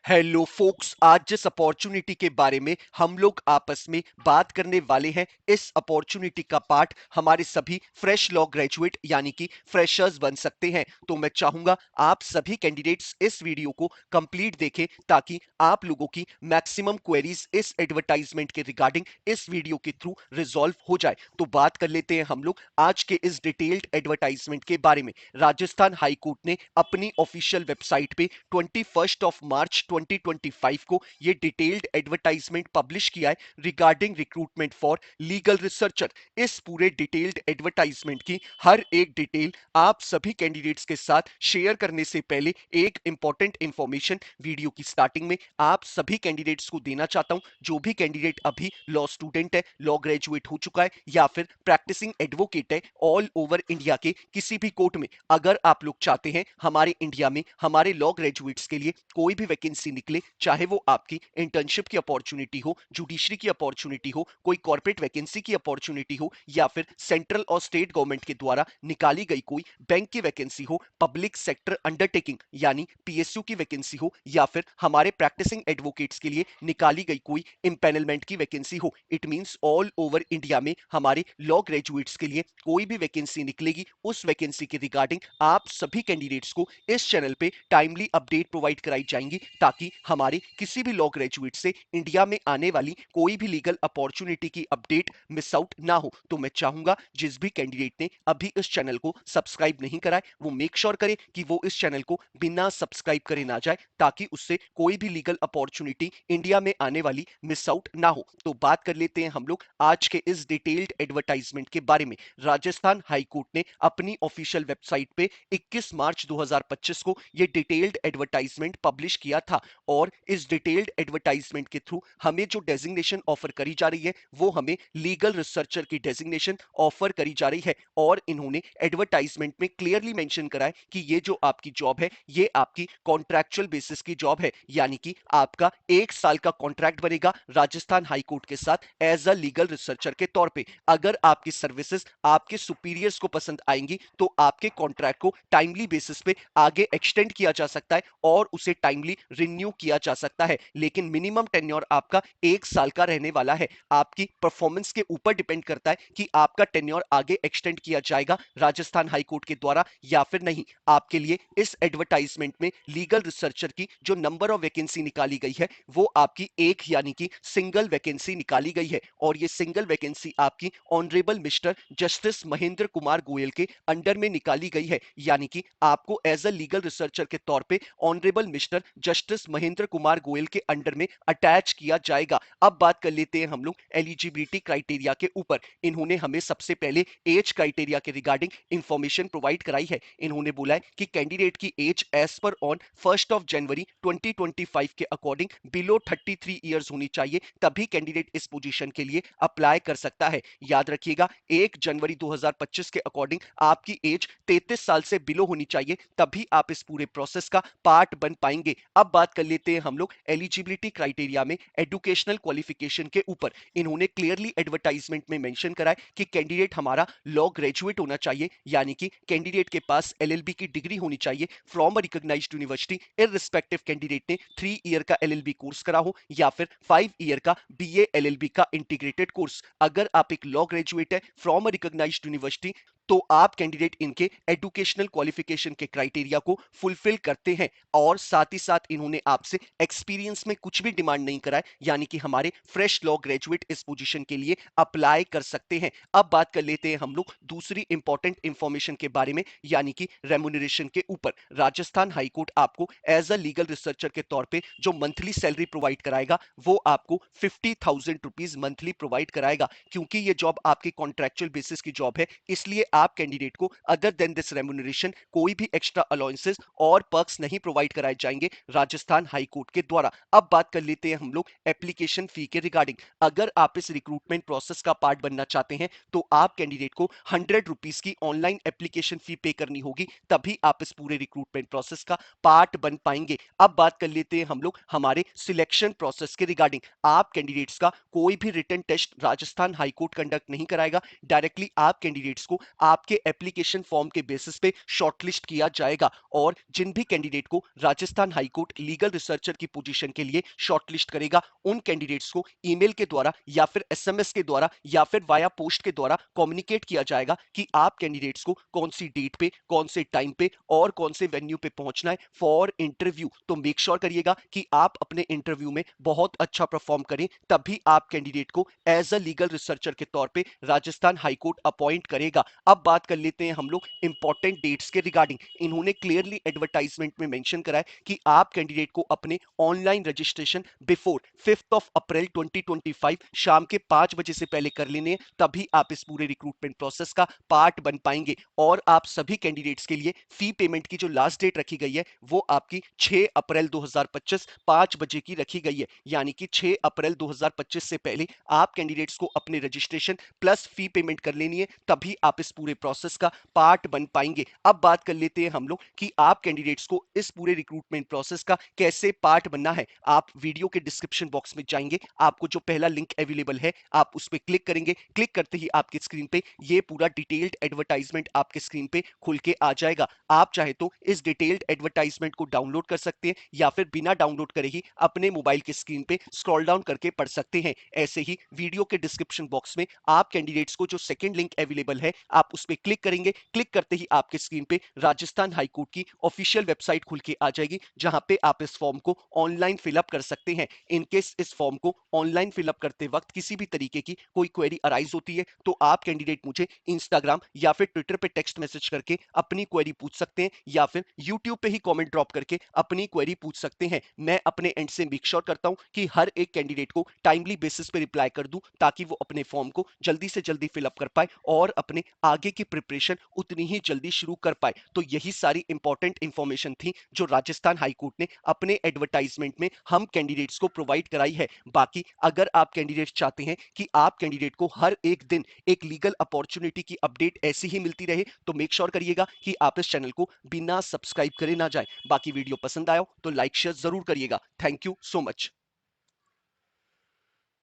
Hello focus, आज जिस opportunity के बारे में हम लोग आपस में बात करने वाले हैं, इस अपॉर्चुनिटी का पार्ट हमारे सभी फ्रेश लॉ ग्रेजुएट यानी कि फ्रेशर्स बन सकते हैं। तो मैं चाहूंगा आप सभी कैंडिडेट्स इस वीडियो को कंप्लीट देखें ताकि आप लोगों की मैक्सिमम क्वेरीज इस एडवर्टाइजमेंट के रिगार्डिंग इस वीडियो के थ्रू रिजॉल्व हो जाए। तो बात कर लेते हैं हम लोग आज के इस डिटेल्ड एडवर्टाइजमेंट के बारे में। राजस्थान हाई कोर्ट ने अपनी ऑफिशियल वेबसाइट पे 21 मार्च 2025 को ये डिटेल्ड एडवर्टाइजमेंट पब्लिश किया है regarding recruitment for legal researcher. इस पूरे डिटेल्ड एडवर्टाइजमेंट की हर एक डिटेल आप सभी कैंडिडेट्स के साथ शेयर करने से पहले एक इंपॉर्टेंट इंफॉर्मेशन वीडियो की स्टार्टिंग में आप सभी कैंडिडेट्स को देना चाहता हूं। जो भी कैंडिडेट अभी लॉ स्टूडेंट है, लॉ ग्रेजुएट हो चुका है या फिर प्रैक्टिसिंग एडवोकेट है ऑल ओवर इंडिया के किसी भी कोर्ट में, अगर आप लोग चाहते हैं हमारे इंडिया में हमारे लॉ ग्रेजुएट्स के लिए कोई भी वैकेंसी निकले, चाहे वो आपकी इंटर्नशिप की अपॉर्चुनिटी हो, जुडिशरी की अपॉर्चुनिटी हो, कोई कॉर्पोरेट वैकेंसी की अपॉर्चुनिटी हो या फिर सेंट्रल और स्टेट गवर्नमेंट के द्वारा निकाली गई कोई बैंक की वैकेंसी हो, पब्लिक सेक्टर अंडरटेकिंग यानी पीएसयू की वैकेंसी हो या फिर हमारे प्रैक्टिसिंग एडवोकेट्स के लिए निकाली गई कोई इंपैनलमेंट की वैकेंसी हो, it means all over India में हमारे लॉ ग्रेजुएट्स के लिए कोई भी वैकेंसी निकलेगी, उस वैकेंसी के रिगार्डिंग आप सभी कैंडिडेट्स को इस चैनल पे टाइमली अपडेट प्रोवाइड कराई जाएंगी ताकि हमारे किसी भी लॉ ग्रेजुएट से इंडिया में आने वाली कोई भी लीगल अपॉर्चुनिटी की अपडेट मिस आउट ना हो। तो मैं चाहूंगा जिस भी कैंडिडेट ने अभी इस चैनल को सब्सक्राइब नहीं करा है वो मेक श्योर करे कि वो इस चैनल को बिना सब्सक्राइब करे ना जाए ताकि उससे कोई भी लीगल अपॉर्चुनिटी इंडिया में आने वाली मिस आउट ना हो। तो बात कर लेते हैं हम लोग आज के इस डिटेल्ड एडवर्टाइजमेंट के बारे में। राजस्थान हाई कोर्ट ने अपनी ऑफिशियल वेबसाइट पे 21 मार्च 2025 को ये डिटेल्ड एडवर्टाइजमेंट पब्लिश किया था और इस डिटेल्ड एडवर्टाइजमेंट के थ्रू हमें जो डेजिग्नेशन ऑफर करी जा रही है वो हमें लीगल रिसर्चर की डेजिग्नेशन ऑफर करी जा रही है। और इन्होंने एडवर्टाइजमेंट में क्लियरली मेंशन करा है कि ये जो आपकी जॉब है ये आपकी कॉन्ट्रैक्चुअल बेसिस की जॉब है, यानी कि आपका 1 साल का कॉन्ट्रैक्ट बनेगा राजस्थान हाई कोर्ट के साथ एज अ लीगल रिसर्चर के तौर पे। अगर आपकी सर्विसेज आपके सुपीरियर्स को पसंद आएंगी तो आपके कॉन्ट्रैक्ट को टाइमली बेसिस पे आगे एक्सटेंड किया जा सकता है और उसे टाइमली रिन्यू किया जा सकता है, लेकिन मिनिमम टेन्योर आपका 1 साल का रहने वाला है। आपकी परफॉर्मेंस के ऊपर डिपेंड करता है कि आपका टेन्योर आगे एक्सटेंड किया जाएगा राजस्थान हाई कोर्ट के द्वारा या फिर नहीं। आपके लिए इस एडवर्टाइजमेंट में लीगल रिसर्चर की जो नंबर ऑफ वैकेंसी निकाली गई है वो आपकी एक यानी कि सिंगल वैकेंसी निकाली गई है और ये सिंगल वैकेंसी आपकी honourable mister justice Mahendra Kumar Goyal के अंडर में निकाली गई है, यानी कि आपको एज अ लीगल रिसर्चर के तौर पे honourable mister justice Mahendra Kumar Goyal के अंडर में अटैच किया जाएगा। अब बात कर लेते हैं हम लोग एलिजिबिलिटी क्राइटेरिया के ऊपर। इन्होंने हमें सबसे पहले एज क्राइटेरिया के रिगार्डिंग इंफॉर्मेशन प्रोवाइड कराई है। इन्होंने बोला है कि कैंडिडेट की एज एज पर ऑन 1 जनवरी 2025 के अकॉर्डिंग बिलो 33 ईयर्स होनी चाहिए, तभी कैंडिडेट इस पोजीशन के लिए अप्लाई कर सकता है। याद रखिएगा 1 जनवरी 2025 के अकॉर्डिंग आपकी एज 33 साल से बिलो होनी चाहिए, तभी आप इस पूरे प्रोसेस का पार्ट बन पाएंगे। अब बात कर लेते हैं हम लोग एलिजिबिलिटी क्राइटेरिया में एजुकेशनल क्वालिफिकेशन के ऊपर। इन्होंने क्लियरली एडवर्टाइजमेंट में मेंशन करा है कि कैंडिडेट हमारा लॉ ग्रेजुएट होना चाहिए, यानी कि कैंडिडेट के पास एलएलबी की डिग्री होनी चाहिए from a recognised university, irrespective candidate ने 3 ईयर का एलएलबी कोर्स करा हो या फिर 5 ईयर का बीए एलएलबी का इंटीग्रेटेड कोर्स। अगर आप एक लॉ ग्रेजुएट है फ्रॉम अ रिकॉग्नाइज्ड यूनिवर्सिटी तो आप कैंडिडेट इनके एजुकेशनल क्वालिफिकेशन के क्राइटेरिया को फुलफिल करते हैं और साथ ही साथ इन्होंने आपसे एक्सपीरियंस में कुछ भी डिमांड नहीं करा है, यानी कि हमारे फ्रेश लॉ ग्रेजुएट इस पोजीशन के लिए अप्लाई कर सकते हैं। अब बात कर लेते हैं हम लोग दूसरी इंपॉर्टेंट इंफॉर्मेशन के बारे में, यानी कि रेम्यूनरेशन के ऊपर। राजस्थान हाईकोर्ट आपको एज अ लीगल रिसर्चर के तौर पे जो मंथली सैलरी प्रोवाइड कराएगा वो आपको 50,000 रुपीज मंथली प्रोवाइड कराएगा। क्योंकि ये जॉब आपकी कॉन्ट्रैक्चुअल बेसिस की जॉब है, इसलिए आप कैंडिडेट को अदर देन दिस रेम्यूनरेशन कोई भी एक्स्ट्रा अलाउंसेस और पर्क्स नहीं प्रोवाइड कराए जाएंगे राजस्थान हाई कोर्ट के द्वारा। अब बात कर लेते हैं हम लोग एप्लीकेशन फी के रिगार्डिंग। अगर आप इस रिक्रूटमेंट प्रोसेस का पार्ट बनना चाहते हैं तो आप कैंडिडेट को 100 रुपीज की ऑनलाइन एप्लीकेशन फी पे करनी होगी, तभी आप इस पूरे रिक्रूटमेंट प्रोसेस का पार्ट बन पाएंगे। अब बात कर लेते हैं हम लोग हमारे सिलेक्शन प्रोसेस के रिगार्डिंग। आप कैंडिडेट्स का कोई भी written test Rajasthan high court conduct नहीं कराएगा, डायरेक्टली आप कैंडिडेट्स को आपके एप्लीकेशन फॉर्म के बेसिस पे शॉर्टलिस्ट किया जाएगा और जिन भी कैंडिडेट को राजस्थान हाईकोर्ट लीगल रिसर्चर की पोजीशन के लिए शॉर्टलिस्ट करेगा उन कैंडिडेट्स को ईमेल के द्वारा या फिर एसएमएस के द्वारा या फिर वाया पोस्ट के द्वारा कम्युनिकेट किया जाएगा कि आप कैंडिडेट्स को कौन सी डेट पे, कौन से टाइम पे और कौन से वेन्यू पे पहुंचना है फॉर इंटरव्यू। तो मेक श्योर करिएगा कि आप अपने इंटरव्यू में बहुत अच्छा परफॉर्म करें, तभी आप कैंडिडेट को एज अ लीगल रिसर्चर के तौर पे राजस्थान हाईकोर्ट अपॉइंट करेगा। अब बात कर लेते हैं हम लोग इंपॉर्टेंट डेट्स के रिगार्डिंग। इन्होंने क्लियरली एडवर्टाइजमेंट में मेंशन करा है कि आप कैंडिडेट को अपने online registration before 5th of April 2025 शाम के 5 बजे से पहले कर लेने हैं, तभी आप इस पूरे रिक्रूटमेंट प्रोसेस का पार्ट बन पाएंगे। और आप सभी कैंडिडेट्स के लिए फी पेमेंट की जो लास्ट डेट रखी गई है वो आपकी 6 अप्रैल 2025 5 बजे की रखी गई है, यानी कि 6 अप्रैल 2025 से पहले आप कैंडिडेट्स को अपने रजिस्ट्रेशन प्लस फी पेमेंट कर लेनी है, तभी आप इस पूरे प्रोसेस का पार्ट बन पाएंगे। अब बात कर लेते हैं हम लोग कि आप कैंडिडेट्स को इस पूरे रिक्रूटमेंट प्रोसेस का कैसे पार्ट बनना है। आप वीडियो के डिस्क्रिप्शन बॉक्स में जाएंगे, आपको जो पहला लिंक अवेलेबल है आप उस पर क्लिक करेंगे। क्लिक करते ही आपकी स्क्रीन पे ये पूरा डिटेल्ड एडवर्टाइजमेंट आपके स्क्रीन पे खुल के आ जाएगा। आप चाहे तो इस डिटेल्ड एडवर्टाइजमेंट को डाउनलोड कर सकते हैं या फिर बिना डाउनलोड करे ही अपने मोबाइल के स्क्रीन पे स्क्रॉल डाउन करके पढ़ सकते हैं। ऐसे ही वीडियो के डिस्क्रिप्शन बॉक्स में आप कैंडिडेट्स को जो सेकंड लिंक अवेलेबल है आप उस पर क्लिक करेंगे। क्लिक करते ही आपके स्क्रीन पे राजस्थान हाईकोर्ट की ऑफिशियल वेबसाइट खुल के आ जाएगी, जहां पे आप इस फॉर्म को ऑनलाइन फिलअप कर सकते हैं। इनकेस इस फॉर्म को ऑनलाइन फिलअप करते वक्त किसी भी तरीके की कोई क्वेरी अराइज होती है तो आप कैंडिडेट मुझे इंस्टाग्राम या फिर ट्विटर पे टेक्स्ट मैसेज करके अपनी क्वेरी पूछ सकते हैं या फिर यूट्यूब पे ही कमेंट ड्रॉप करके अपनी क्वेरी पूछ सकते हैं। मैं अपने एंड से मेक श्योर करता हूं कि हर एक कैंडिडेट को टाइमली बेसिस पे रिप्लाई कर दूं, ताकि वो अपने फॉर्म को जल्दी से जल्दी फिलअप कर पाए और अपने आगे की प्रिपरेशन उतनी ही जल्दी शुरू कर पाए। तो यही सारी इंपॉर्टेंट इंफॉर्मेशन थी जो राजस्थान हाईकोर्ट ने अपने एडवर्टाइजमेंट में हम कैंडिडेट्स को प्रोवाइड कराई है। बाकी अगर आप कैंडिडेट्स चाहते हैं कि आप कैंडिडेट को हर एक दिन एक लीगल अपॉर्चुनिटी की अपडेट ऐसी ही मिलती रहे, तो मेक श्योर करिएगा कि आप इस चैनल को बिना सब्सक्राइब करे ना जाए। बाकी वीडियो पसंद आया हो तो लाइक शेयर जरूर करिएगा। Thank you so much.